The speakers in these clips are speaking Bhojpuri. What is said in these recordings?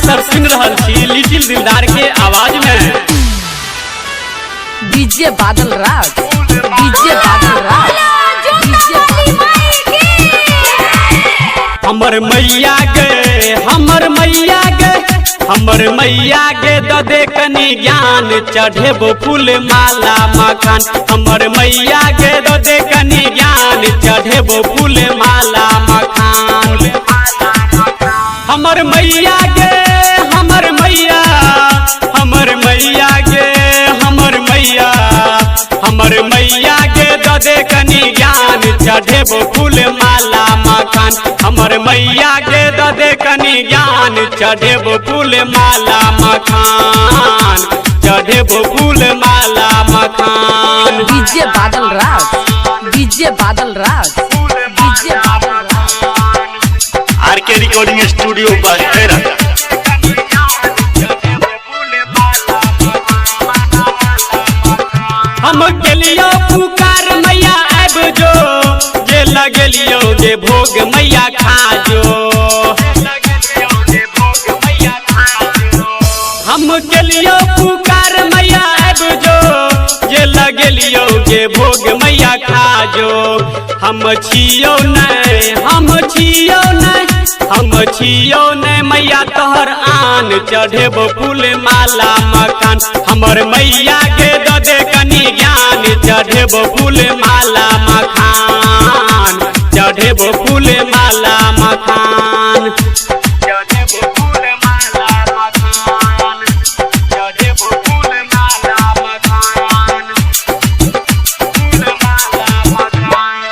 सब सुन रहल छी लिटिल दिलदार के आवाज में। डीजे बादल राज, डीजे बादल राज, डीजे हमर मैया गे, हमर मैया गे, हमर मैया गे ददे कनी ज्ञान चढ़ेबो फूल माला मखान। हमर मैया गे ददे कनी ज्ञान चढ़ेबो फूल माला मखान। हमर मैया गे, हमर मैया, हमर मैया गे, हमर मैया, हमर मैया गे ददे कनी ज्ञान चढ़ेबो फूल माला मखान। हमर मैया गे ददे कनी ज्ञान चढ़ेबो फूल माला मखान, चढ़ेबो फूल माला मखान। डीजे बादल राज, डीजे बादल राज, डीजे बादल राज। आरके रिकॉर्डिंग स्टूडियो बहेरा। हम गेलियो पुकार मैया आब जो, जे लगेलियो जे भोग मैया खाजो। हम गेलियो पुकार मैया आब जो, जे लगेलियो जे भोग मैया खाजो। हम छियो नहीं, हम छियो नहीं, हम छियो नहीं मैया तोहर आन चढ़ेबो फूल माला मखान। हमर मैया गे ददे कनी ज्ञान चढ़ेबो फूल माला मखान, चढ़ेबो फूल माला मखान। चढ़ेबो फूल माला मखान, चढ़ेबो फूल माला मखान, फूल माला मखान,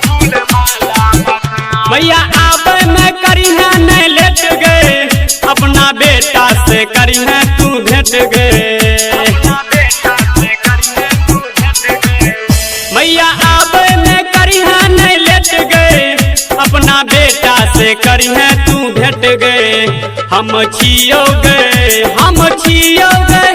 फूल माला मखान। मैया आबे में करी है नहीं लेट गए, अपना बेटा से करी है तू भेट गए। मैया आबे में करी है नहीं लेट गए, अपना बेटा से करी है तू भेट गए। हम छियो गए, हम छियो गए,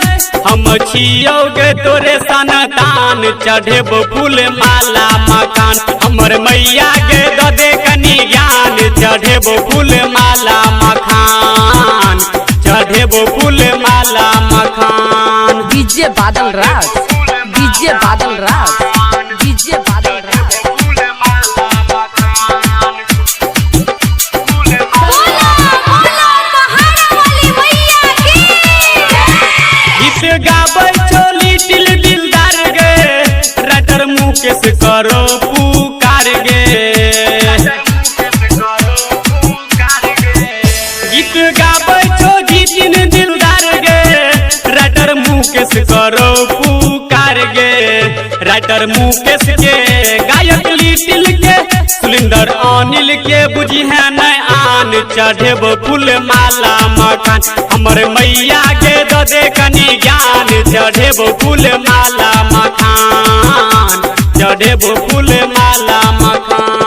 हम छियो गए तोरे सनतान चढ़ेबो फूल माला मखान। हमर मैया गे ददे कनी ज्ञान चढ़ेबो फूल माला मखान, चढ़ेबो फूल माला मखान। डीजे बादल राज, डीजे बादल राज, डीजे बादल राज। गीत गाबै छो लिटिल दिलदार गे, राइटर मुकेश करो पुकार गे। गीत गाबै छो जितिन दिलदार गे, राइटर मुकेश करो पुकार गे। राइटर मुकेश के गायक लिटिल के, सुलिंदर अनिल के बुझी है नहीं आन चढ़ेबो फूल माला मखान। हमर मैया गे ददे कनी ज्ञान चढ़ेबो फूल माला मखान, चढ़ेबो फूल माला मखान।